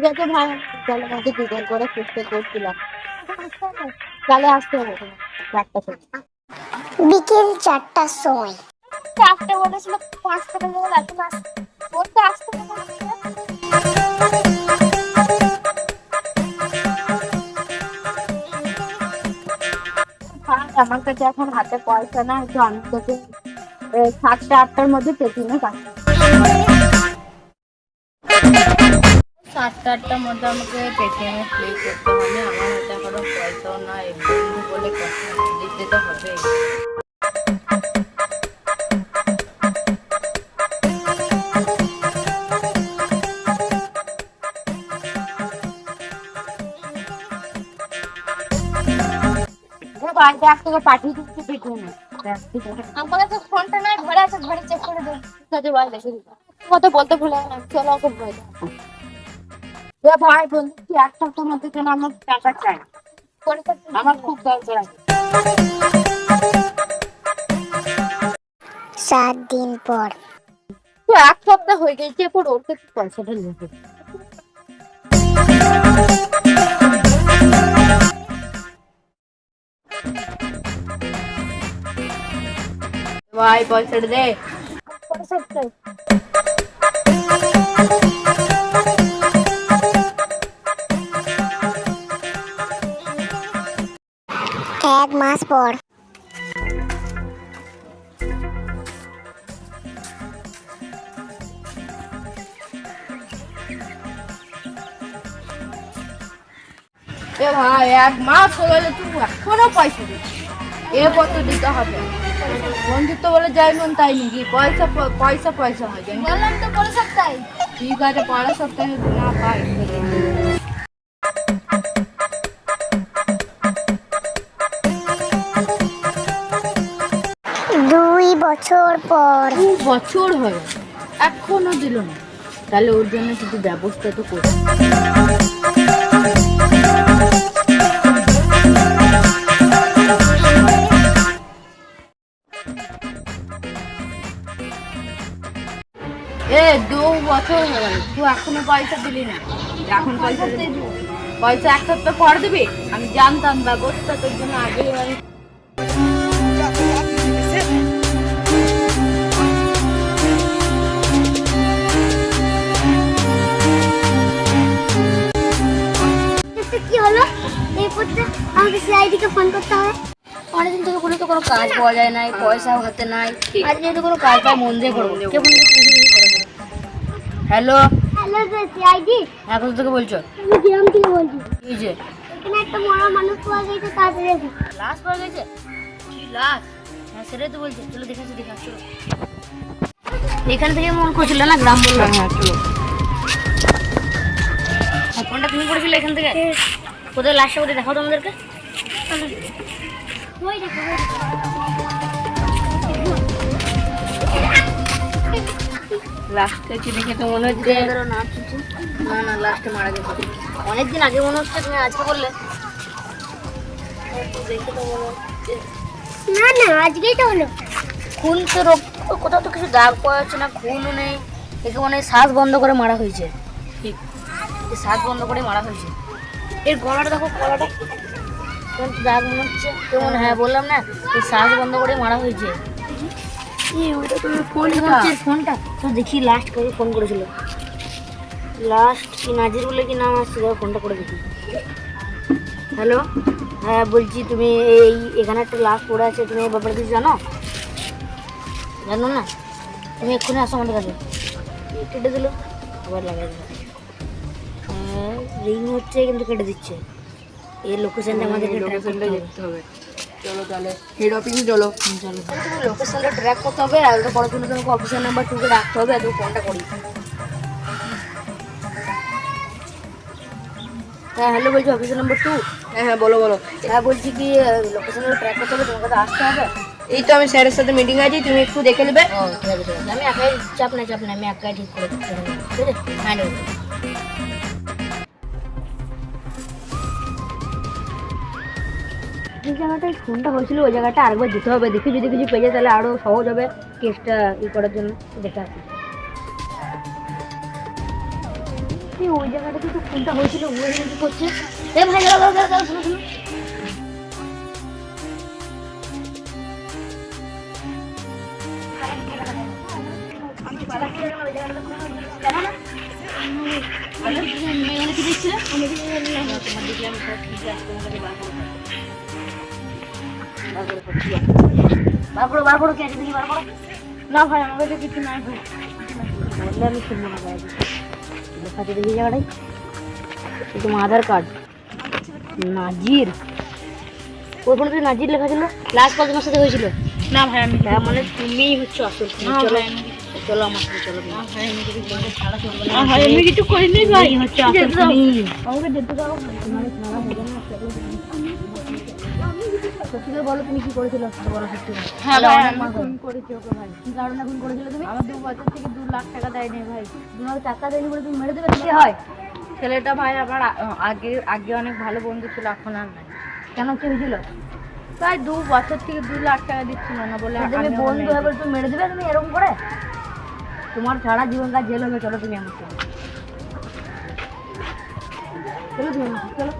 ঠিক আছে ভাই, বিকালের মধ্যে দুজন করে চেষ্টা করছিলাম। তাহলে আসতে হবে তোমার 4টার সময়। বিকেল 4টার সময়। 4টে বলেছিল, 5টা বেজে গেল, এখন বলতে আসতে হবে। ভাই আমার কাছে এখন হাতে পয়সা নাই, তো আমি তোকে 7টা 8টার মধ্যে পেটিএমে পাঠাবো। 7টা 8টার মধ্যে আমাকে পেটিএমে পে করতে হবে। আমার হাতে এখনো পয়সাও নাই, বন্ধু বলে কথা, দিতে তো হবে। ভাই দেখ, তোকে পাঠিয়ে দিচ্ছি পেটিএমে। আমার কাছে ফোনটা নাই, ঘরে আছে, ঘরে চেক করে দেবো। ঠিক আছে ভাই, দেখে দিবো। কত বলতে ভুলে গেলাম, চলো ওকে বলে দাও। ভাই বলছি 1 সপ্তাহের মধ্যে যেন আমার টাকা চাই, আমার খুব দরকার আছে। 7 দিন পর। তো 1 সপ্তাহ হয়ে গেছে, এরপর ওর কাছে পয়সাটা নেবে। ভাই পয়সাটা দে। পয়সাটা 1 মাস পর। ভাই 1 মাস হয়ে গেল, তুই এখনো পয়সা দিচ্ছিস? এরপর তো দিতে হবে। বন্ধুত্ব বলে যাই মন তাই নাকি? পয়সা পয়সা পয়সা হয়, জানি। বললাম তো পরের সপ্তাহে। ঠিক আছে, পরের সপ্তাহে না পাই। 2 বছর পর। 2 বছর হয়ে গেল, এখনো দিল না। তাহলে ওর জন্য কিছু ব্যবস্থা তো করতে এ 2 বছর হয়ে গেল, তুই এখনো পয়সা দিলি না। এখন পয়সা পয়সা 1 সপ্তাহ পর দিবি? আমি জানতাম ব্যবস্থা তোর জন্য আগেই আমি। কি হলো? এরপরটা আমাকে সিআইডি কে ফোন করতে হবে। অনেকদিন থেকে বলে তো কোনো কাজ পাওয়া যায় নাই, পয়সাও হাতে নাই। আজ যেহেতু কোনো কাজ পাই, মন দিয়ে করবো। কে ফোন করছে? Hello, hello sir, CID. হ্যাঁ, কোথা থেকে বলছো? আমি গ্রাম থেকে বলছি। কি যে এখানে একটা মরা মানুষ পাওয়া গেছে, তাড়াতাড়ি এসো। লাশ পাওয়া গেছে? কি লাশ? হ্যাঁ, সেটাই তো বলছি। চলো দেখাচ্ছি, চলো। এখান থেকে মন করছিল না, গ্রাম বললাম। হ্যাঁ চলো। ফোনটা তুমি করেছিলে এখান থেকে? কোথায় লাশটা, কোথায় দেখাও তো আমাদেরকে। ওই দেখো, লাস্টে কি দেখে তো মনে হচ্ছে নাম শুনছি। না না, লাস্টে মারা গেছে। অনেকদিন আগে মনে হচ্ছে, তুমি আজকে বললে। দেখে তো মনে হচ্ছে না না, আজকেই তো হলো। খুন তো কোথাও তো কিছু দাগ পাওয়া যাচ্ছে না, খুনও নেই। একে মনে হয় শ্বাস বন্ধ করে মারা হয়েছে। ঠিক, শ্বাস বন্ধ করে মারা হয়েছে। এর গলাটা দেখো, গলাটা দাগ মনে হচ্ছে কেমন। হ্যাঁ বললাম না, এই শ্বাস বন্ধ করে মারা হয়েছে। ফোনটা তো দেখি লাস্ট করে ফোন করেছিল। লাস্ট কি নাজির বলে কি নাম আসছে, ফোনটা করে দেখি। হ্যালো, হ্যাঁ বলছি, তুমি এখানে একটা লাশ পড়ে আছে, তুমি এই ব্যাপারে কিছু জানো? জানো না? তুমি এক্ষুনি আসো আমাদের কাছে। কেটে দিল, আবার লাগাই দিল। হ্যাঁ, রিং হচ্ছে কিন্তু কেটে দিচ্ছে। এই লোকেশনটা আমাদেরকে দেখতে হবে। চলো তাহলে হেড অফিসে চলো। চলো, লোকেশনটা ট্র্যাক করতে হবে। আর ওটা করার জন্য তোমাকে অফিসার নাম্বার 2 কে রাখতে হবে। আর ফোনটা করি। হ্যাঁ হ্যালো, বলছি অফিসার নাম্বার 2। হ্যাঁ হ্যাঁ, বলো বলো। হ্যাঁ বলছি কি, লোকেশনটা ট্র্যাক করতে হবে, তোমাকে তো আসতে হবে। এই তো আমি স্যারের সাথে মিটিং আছে, তুমি একটু দেখে নেবে। ও ঠিক আছে, ঠিক আছে। আমি একাই, চাপ নাই, আমি একাই ঠিক করে দেবো। ঠিক আছে, হ্যাঁ নেব। যে জায়গাটায় ফোনটা হয়েছিল, ওই জায়গাটা আরেকবার যেতে হবে। দেখি যদি কিছু পেয়ে যায় তাহলে আরও সহজ হবে কেসটা করার জন্য। দেখে আসি। বলছি ওই জায়গাটাতে তো ফোনটা হয়েছিল, ওই কি করছে? এ ভাই দাঁড়াও, শুনো। বার করো কে দেখি, বার করো। না ভাই আমার কাছে কিছু নাই ভাই। বললে আমি শুনবো না ভাই। লেখা আছে দেখি জায়গাটাই, তোমার আধার কার্ড নাজির, ওই ফোনে নাজির লেখা ছিল। লাস্ট কল তোমার সাথে হয়েছিল? না ভাই আমি হ্যাঁ মানে তুমিই হচ্ছে আসল। চলো চলো আমার সাথে চলো। আমি কিছু করিনি ভাই। তুমিই হচ্ছে আসল তুমি। আমাকে যেতে দাও। সত্যি করে বলো তুমি কি করেছিল? বলো সত্যি করে। হ্যাঁ ভাই অনেক আমি মার ফোন খাবে। করেছি ওকে ভাই। কি কারণে ফোন করেছিল তুমি? আমার 2 বছর থেকে 2 লাখ টাকা দেয়নি ভাই। তোমার টাকা দেয়নি বলে তুমি মেরে দেবে? কি হয়? ছেলেটা ভাই আমার আগে অনেক ভালো বন্ধু ছিল, এখন আর নাই। কেন কি হয়েছিল? তাই 2 বছর থেকে 2 লাখ টাকা দিচ্ছিল না বলে তুমি আমি বন্ধু হবে তুমি মেরে দেবে? তুমি এরকম করে? তোমার সারা জীবনকার জেল হবে। চলো তুমি আমার সাথে। চলো তুমি আমার সাথে, চলো।